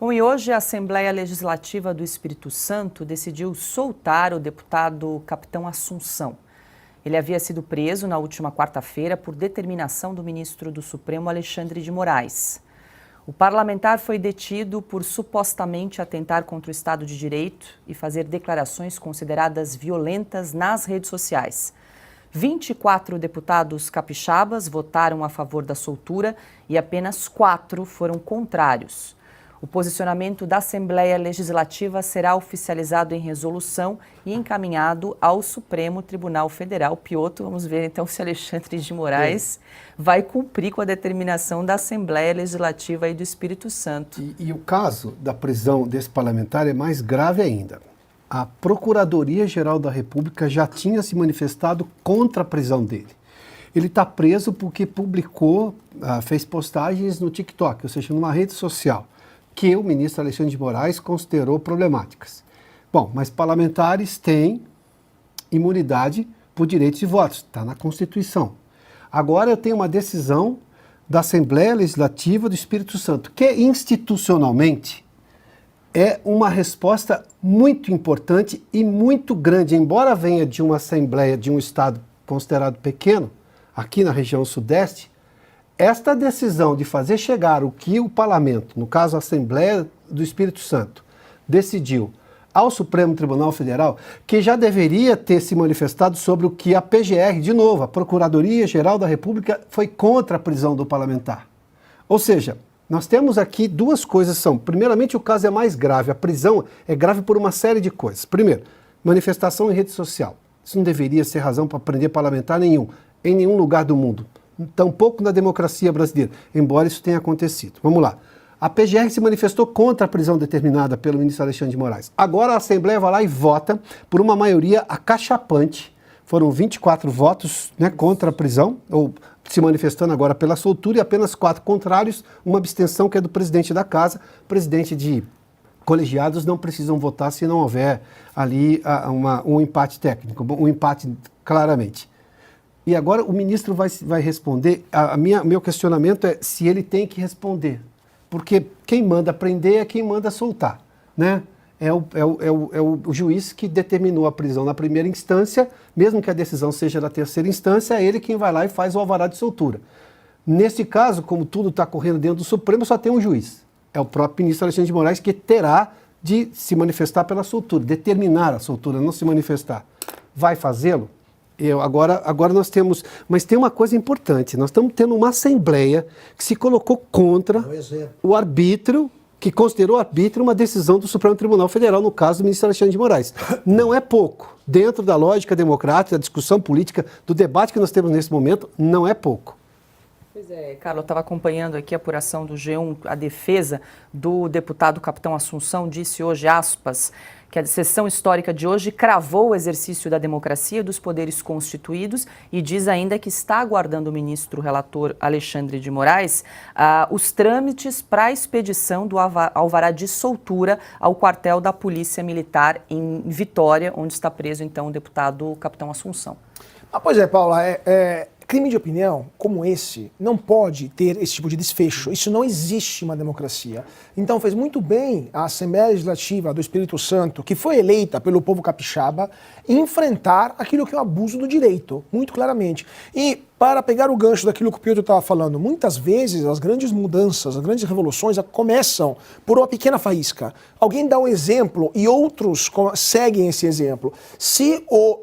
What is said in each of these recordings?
Bom, e hoje a Assembleia Legislativa do Espírito Santo decidiu soltar o deputado Capitão Assunção. Ele havia sido preso na última quarta-feira por determinação do ministro do Supremo, Alexandre de Moraes. O parlamentar foi detido por supostamente atentar contra o Estado de Direito e fazer declarações consideradas violentas nas redes sociais. 24 deputados capixabas votaram a favor da soltura e apenas 4 foram contrários. O posicionamento da Assembleia Legislativa será oficializado em resolução e encaminhado ao Supremo Tribunal Federal. Piotr, vamos ver então se Alexandre de Moraes vai cumprir com a determinação da Assembleia Legislativa aí do Espírito Santo. E o caso da prisão desse parlamentar é mais grave ainda. A Procuradoria-Geral da República já tinha se manifestado contra a prisão dele. Ele está preso porque publicou, fez postagens no TikTok, ou seja, numa rede social, que o ministro Alexandre de Moraes considerou problemáticas. Bom, mas parlamentares têm imunidade por direito de voto, está na Constituição. Agora eu tenho uma decisão da Assembleia Legislativa do Espírito Santo, que institucionalmente é uma resposta muito importante e muito grande, embora venha de uma Assembleia de um Estado considerado pequeno, aqui na região Sudeste. Esta decisão de fazer chegar o que o Parlamento, no caso a Assembleia do Espírito Santo, decidiu ao Supremo Tribunal Federal, que já deveria ter se manifestado sobre o que a PGR, de novo, a Procuradoria-Geral da República, foi contra a prisão do parlamentar. Ou seja, nós temos aqui duas coisas. Primeiramente, o caso é mais grave. A prisão é grave por uma série de coisas. Primeiro, manifestação em rede social. Isso não deveria ser razão para prender parlamentar em nenhum lugar do mundo. Tampouco na democracia brasileira, embora isso tenha acontecido. Vamos lá. A PGR se manifestou contra a prisão determinada pelo ministro Alexandre de Moraes. Agora a Assembleia vai lá e vota por uma maioria acachapante. Foram 24 votos, contra a prisão, ou se manifestando agora pela soltura, e apenas 4 contrários, uma abstenção que é do presidente da casa. Presidente de colegiados não precisam votar se não houver ali um empate técnico, um empate claramente. E agora o ministro vai responder. Meu questionamento é se ele tem que responder. Porque quem manda prender é quem manda soltar, né? É o juiz que determinou a prisão na primeira instância, mesmo que a decisão seja da terceira instância, é ele quem vai lá e faz o alvará de soltura. Nesse caso, como tudo está correndo dentro do Supremo, só tem um juiz. É o próprio ministro Alexandre de Moraes que terá de se manifestar pela soltura, determinar a soltura, não se manifestar. Vai fazê-lo? Agora nós temos... Mas tem uma coisa importante, nós estamos tendo uma Assembleia que se colocou contra o arbítrio, que considerou arbítrio uma decisão do Supremo Tribunal Federal, no caso do ministro Alexandre de Moraes. Não é pouco. Dentro da lógica democrática, da discussão política, do debate que nós temos nesse momento, não é pouco. Pois é, Carlos, eu estava acompanhando aqui a apuração do G1, a defesa do deputado Capitão Assunção disse hoje, aspas, que a sessão histórica de hoje cravou o exercício da democracia dos poderes constituídos e diz ainda que está aguardando o ministro relator Alexandre de Moraes os trâmites para a expedição do alvará de soltura ao quartel da Polícia Militar em Vitória, onde está preso então o deputado Capitão Assunção. Pois é, Paula, crime de opinião como esse não pode ter esse tipo de desfecho. Isso não existe uma democracia. Então fez muito bem a Assembleia Legislativa do Espírito Santo, que foi eleita pelo povo capixaba, enfrentar aquilo que é o abuso do direito, muito claramente. E para pegar o gancho daquilo que o Piotr estava falando, muitas vezes as grandes mudanças, as grandes revoluções começam por uma pequena faísca. Alguém dá um exemplo e outros seguem esse exemplo. Se o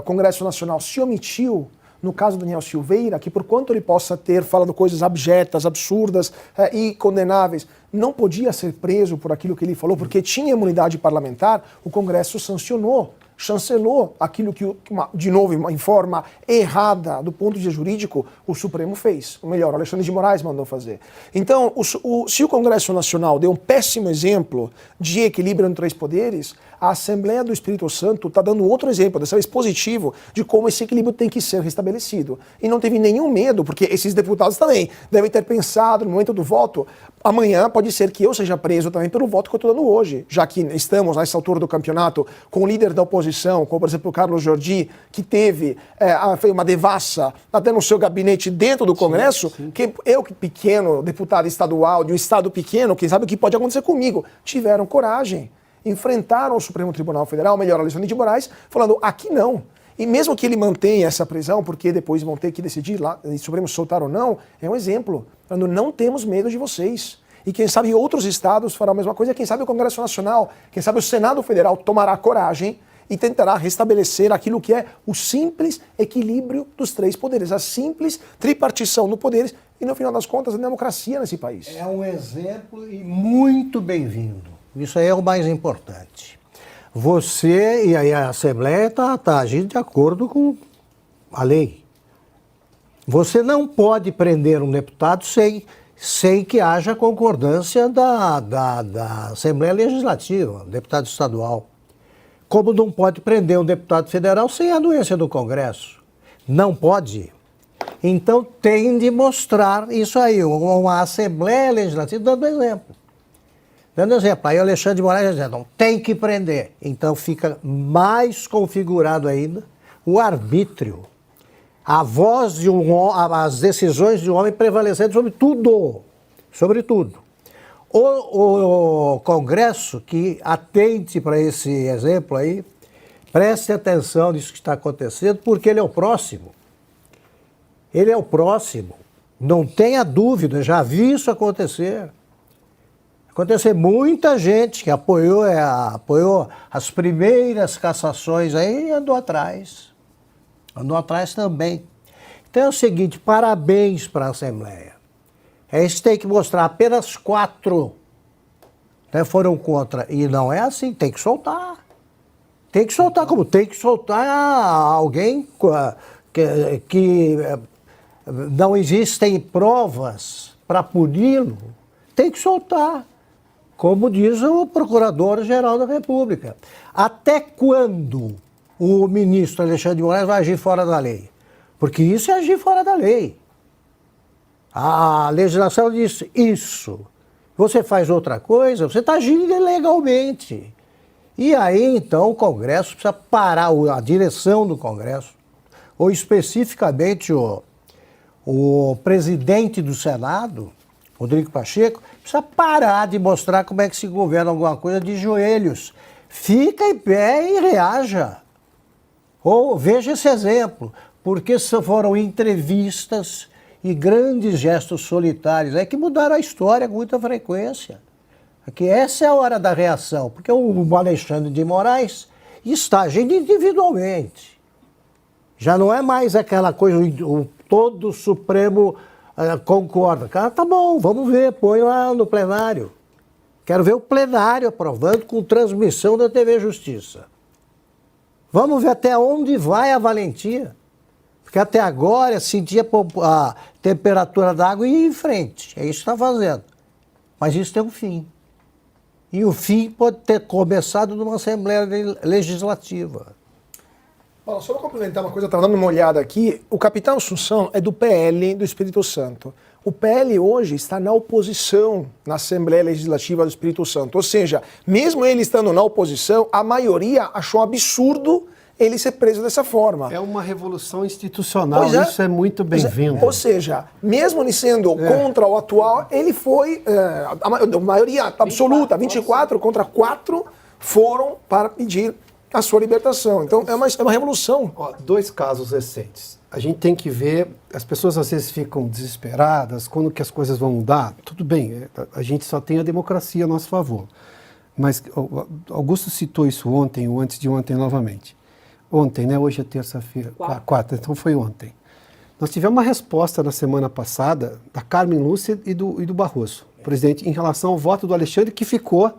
Congresso Nacional se omitiu, no caso do Daniel Silveira, que por quanto ele possa ter falado coisas abjetas, absurdas e condenáveis, não podia ser preso por aquilo que ele falou, porque tinha imunidade parlamentar, o Congresso sancionou, chancelou aquilo que, de novo, em forma errada do ponto de vista jurídico, o Supremo fez. Ou melhor, o Alexandre de Moraes mandou fazer. Então, se o Congresso Nacional deu um péssimo exemplo de equilíbrio entre 3 poderes, A Assembleia do Espírito Santo está dando outro exemplo, dessa vez positivo, de como esse equilíbrio tem que ser restabelecido. E não teve nenhum medo, porque esses deputados também devem ter pensado no momento do voto, amanhã pode ser que eu seja preso também pelo voto que eu estou dando hoje, já que estamos, nessa altura do campeonato, com o líder da oposição, como por exemplo o Carlos Jordi, que teve uma devassa até no seu gabinete dentro do Congresso, sim. Que eu, pequeno deputado estadual, de um estado pequeno, quem sabe o que pode acontecer comigo, tiveram coragem, enfrentaram o Supremo Tribunal Federal, melhor, Alexandre de Moraes, falando, aqui não. E mesmo que ele mantenha essa prisão, porque depois vão ter que decidir lá, se o Supremo soltar ou não, é um exemplo, falando, não temos medo de vocês. E quem sabe outros estados farão a mesma coisa, quem sabe o Congresso Nacional, quem sabe o Senado Federal tomará coragem e tentará restabelecer aquilo que é o simples equilíbrio dos três poderes, a simples tripartição no poderes e, no final das contas, a democracia nesse país. É um exemplo e muito bem-vindo. Isso aí é o mais importante. Você e a Assembleia está agindo de acordo com a lei. Você não pode prender um deputado sem que haja concordância da Assembleia Legislativa, deputado estadual. Como não pode prender um deputado federal sem a anuência do Congresso. Não pode. Então tem de mostrar isso aí, uma Assembleia Legislativa dando exemplo. Dando exemplo, aí o Alexandre de Moraes dizendo, não, tem que prender. Então fica mais configurado ainda o arbítrio. A voz de as decisões de um homem prevalecendo sobre tudo. Sobre tudo. O Congresso que atente para esse exemplo aí, preste atenção nisso que está acontecendo, porque ele é o próximo. Ele é o próximo. Não tenha dúvida, já vi isso acontecer. Muita gente que apoiou as primeiras cassações aí e andou atrás. Andou atrás também. Então é o seguinte, parabéns para a Assembleia. Eles têm que mostrar, apenas 4 foram contra. E não é assim, tem que soltar. Tem que soltar, como tem que soltar alguém que não existem provas para puni-lo. Tem que soltar. Como diz o Procurador-Geral da República. Até quando o ministro Alexandre de Moraes vai agir fora da lei? Porque isso é agir fora da lei. A legislação diz isso. Você faz outra coisa, você está agindo ilegalmente. E aí, então, o Congresso precisa parar, a direção do Congresso, ou especificamente o presidente do Senado, Rodrigo Pacheco, precisa parar de mostrar como é que se governa alguma coisa de joelhos. Fica em pé e reaja. Ou veja esse exemplo, porque foram entrevistas e grandes gestos solitários que mudaram a história com muita frequência. Aqui essa é a hora da reação, porque o Alexandre de Moraes está agindo individualmente. Já não é mais aquela coisa, todo o Supremo concorda. Cara, tá bom, vamos ver, põe lá no plenário. Quero ver o plenário aprovando com transmissão da TV Justiça. Vamos ver até onde vai a valentia. Porque até agora sentia a temperatura da água e ia em frente. É isso que está fazendo. Mas isso tem um fim. E o fim pode ter começado numa Assembleia Legislativa. Paulo, só para complementar uma coisa, eu estava dando uma olhada aqui. O capitão Assunção é do PL do Espírito Santo. O PL hoje está na oposição na Assembleia Legislativa do Espírito Santo. Ou seja, mesmo ele estando na oposição, a maioria achou um absurdo ele ser preso dessa forma. É uma revolução institucional, isso é muito bem-vindo. Ou seja, mesmo ele sendo contra o atual, ele foi, a maioria absoluta, 24 contra 4, foram para pedir a sua libertação. Então é uma revolução. 2 casos recentes. A gente tem que ver, as pessoas às vezes ficam desesperadas, quando que as coisas vão mudar. Tudo bem, a gente só tem a democracia a nosso favor. Mas Augusto citou isso ontem ou antes de ontem novamente. Ontem, né? Hoje é terça-feira. Quarta, então foi ontem. Nós tivemos uma resposta na semana passada da Carmen Lúcia e do Barroso, presidente, em relação ao voto do Alexandre, que ficou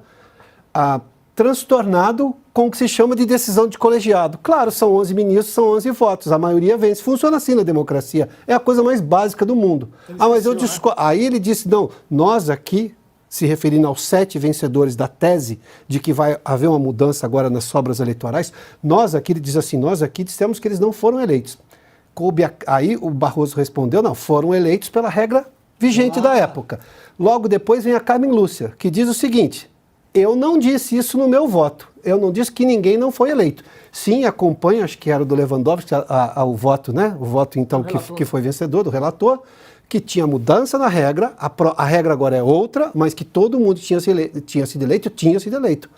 transtornado com o que se chama de decisão de colegiado. Claro, são 11 ministros, são 11 votos, a maioria vence. Funciona assim na democracia, é a coisa mais básica do mundo. Mas eu discordo. Aí ele disse, não, nós aqui se referindo aos 7 vencedores da tese de que vai haver uma mudança agora nas sobras eleitorais. Nós aqui, ele diz assim, nós aqui dissemos que eles não foram eleitos. Aí o Barroso respondeu, não, foram eleitos pela regra vigente da época. Logo depois vem a Carmen Lúcia, que diz o seguinte, eu não disse isso no meu voto, eu não disse que ninguém não foi eleito. Sim, acompanho, acho que era do Lewandowski, o voto, né? O voto, então, que foi vencedor, do relator, que tinha mudança na regra, a regra agora é outra, mas que todo mundo tinha sido eleito.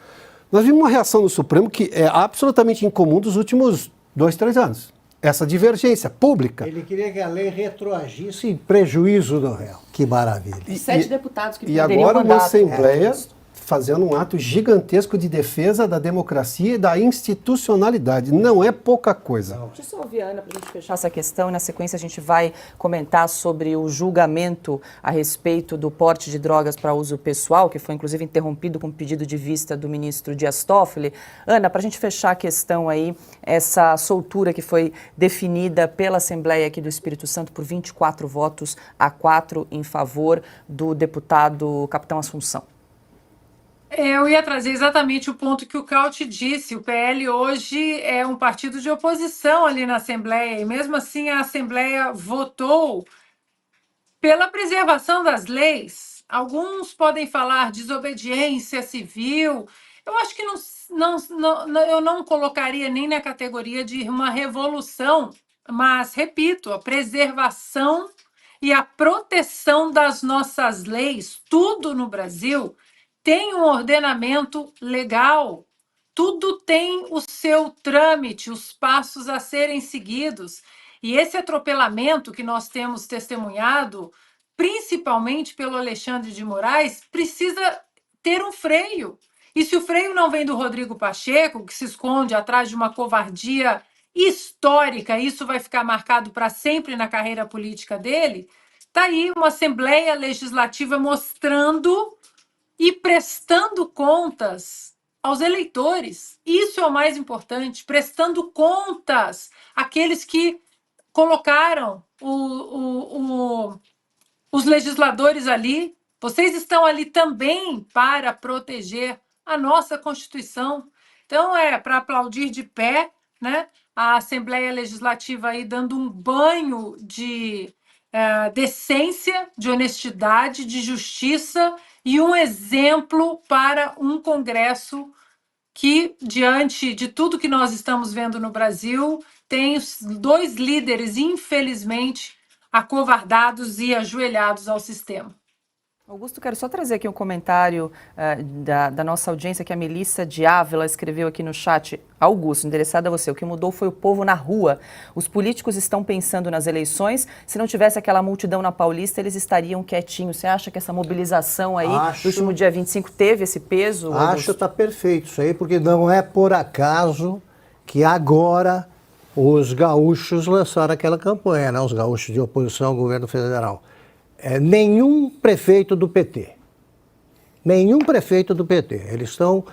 Nós vimos uma reação no Supremo que é absolutamente incomum dos últimos 2, 3 anos. Essa divergência pública. Ele queria que a lei retroagisse em prejuízo do réu. Que maravilha. 7 deputados que e perderiam agora o mandato. uma Assembleia fazendo um ato gigantesco de defesa da democracia e da institucionalidade. Não é pouca coisa. Deixa eu só ouvir a Ana para a gente fechar essa questão e na sequência a gente vai comentar sobre o julgamento a respeito do porte de drogas para uso pessoal, que foi inclusive interrompido com pedido de vista do ministro Dias Toffoli. Ana, para a gente fechar a questão aí, essa soltura que foi definida pela Assembleia aqui do Espírito Santo por 24 votos a 4 em favor do deputado Capitão Assunção. Eu ia trazer exatamente o ponto que o Caute disse. O PL hoje é um partido de oposição ali na Assembleia, e mesmo assim a Assembleia votou pela preservação das leis. Alguns podem falar desobediência civil. Eu acho que eu não colocaria nem na categoria de uma revolução, mas, repito, a preservação e a proteção das nossas leis, tudo no Brasil tem um ordenamento legal, tudo tem o seu trâmite, os passos a serem seguidos. E esse atropelamento que nós temos testemunhado, principalmente pelo Alexandre de Moraes, precisa ter um freio. E se o freio não vem do Rodrigo Pacheco, que se esconde atrás de uma covardia histórica, isso vai ficar marcado para sempre na carreira política dele, está aí uma Assembleia Legislativa mostrando e prestando contas aos eleitores. Isso é o mais importante, prestando contas àqueles que colocaram os legisladores ali. Vocês estão ali também para proteger a nossa Constituição. Então, é para aplaudir de pé, né? A Assembleia Legislativa aí dando um banho de decência, de honestidade, de justiça e um exemplo para um Congresso que, diante de tudo que nós estamos vendo no Brasil, tem os 2 líderes, infelizmente, acovardados e ajoelhados ao sistema. Augusto, quero só trazer aqui um comentário da nossa audiência, que a Melissa de Ávila escreveu aqui no chat. Augusto, endereçado a você, o que mudou foi o povo na rua. Os políticos estão pensando nas eleições. Se não tivesse aquela multidão na Paulista, eles estariam quietinhos. Você acha que essa mobilização aí, do último dia 25, teve esse peso? Acho que está perfeito isso aí, porque não é por acaso que agora os gaúchos lançaram aquela campanha, né? Os gaúchos de oposição ao governo federal. Nenhum prefeito do PT. Nenhum prefeito do PT. Eles estão...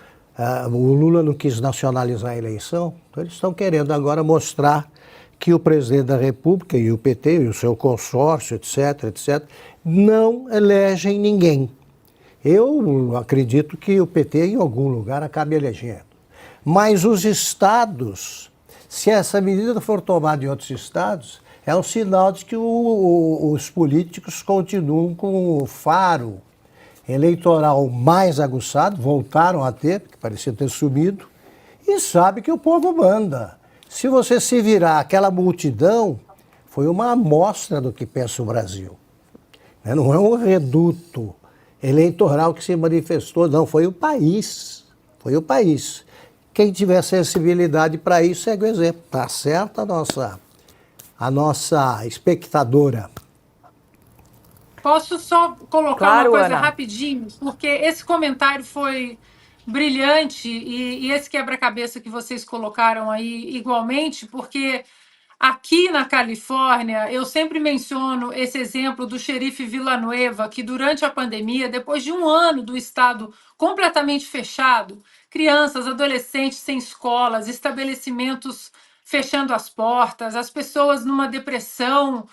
o Lula não quis nacionalizar a eleição, então eles estão querendo agora mostrar que o presidente da República e o PT e o seu consórcio, etc., não elegem ninguém. Eu acredito que o PT em algum lugar acabe elegendo. Mas os estados, se essa medida for tomada em outros estados, é um sinal de que os políticos continuam com o faro eleitoral mais aguçado, voltaram a ter, porque parecia ter subido, e sabe que o povo manda. Se você se virar aquela multidão, foi uma amostra do que pensa o Brasil. Não é um reduto eleitoral que se manifestou, não, foi o país. Foi o país. Quem tiver sensibilidade para isso, segue o exemplo. Está certo a nossa espectadora. Posso só colocar Claro, uma coisa Ana. rapidinho? Porque esse comentário foi brilhante e esse quebra-cabeça que vocês colocaram aí igualmente, porque aqui na Califórnia, eu sempre menciono esse exemplo do xerife Villanueva, que durante a pandemia, depois de um ano do estado completamente fechado, crianças, adolescentes sem escolas, estabelecimentos fechando as portas, as pessoas numa depressão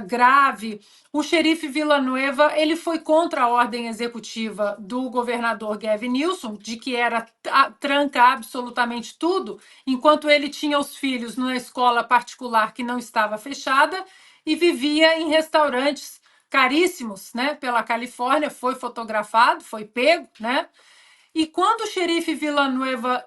grave. O xerife Villanueva, ele foi contra a ordem executiva do governador Gavin Newsom, de que era tranca absolutamente tudo, enquanto ele tinha os filhos numa escola particular que não estava fechada e vivia em restaurantes caríssimos, né, pela Califórnia, foi fotografado, foi pego, né? E quando o xerife Villanueva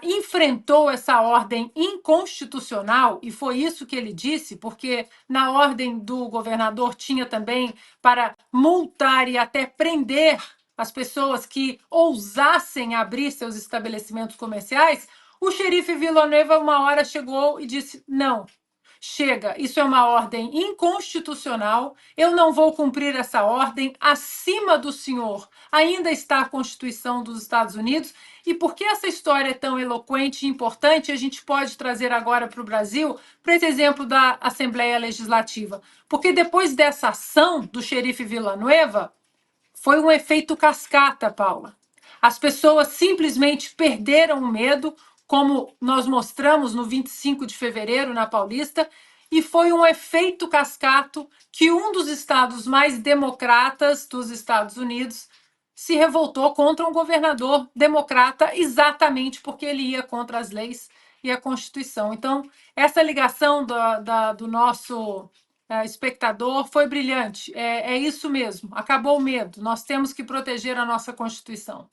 enfrentou essa ordem inconstitucional, e foi isso que ele disse, porque na ordem do governador tinha também para multar e até prender as pessoas que ousassem abrir seus estabelecimentos comerciais, o xerife Villanueva uma hora chegou e disse: não, chega, isso é uma ordem inconstitucional, eu não vou cumprir essa ordem, acima do senhor ainda está a Constituição dos Estados Unidos. E por que essa história é tão eloquente e importante, a gente pode trazer agora para o Brasil, para esse exemplo da Assembleia Legislativa? Porque depois dessa ação do xerife Villanueva, foi um efeito cascata, Paula. As pessoas simplesmente perderam o medo, como nós mostramos no 25 de fevereiro na Paulista, e foi um efeito cascato que um dos estados mais democratas dos Estados Unidos se revoltou contra um governador democrata exatamente porque ele ia contra as leis e a Constituição. Então, essa ligação do nosso espectador foi brilhante. É isso mesmo, acabou o medo. Nós temos que proteger a nossa Constituição.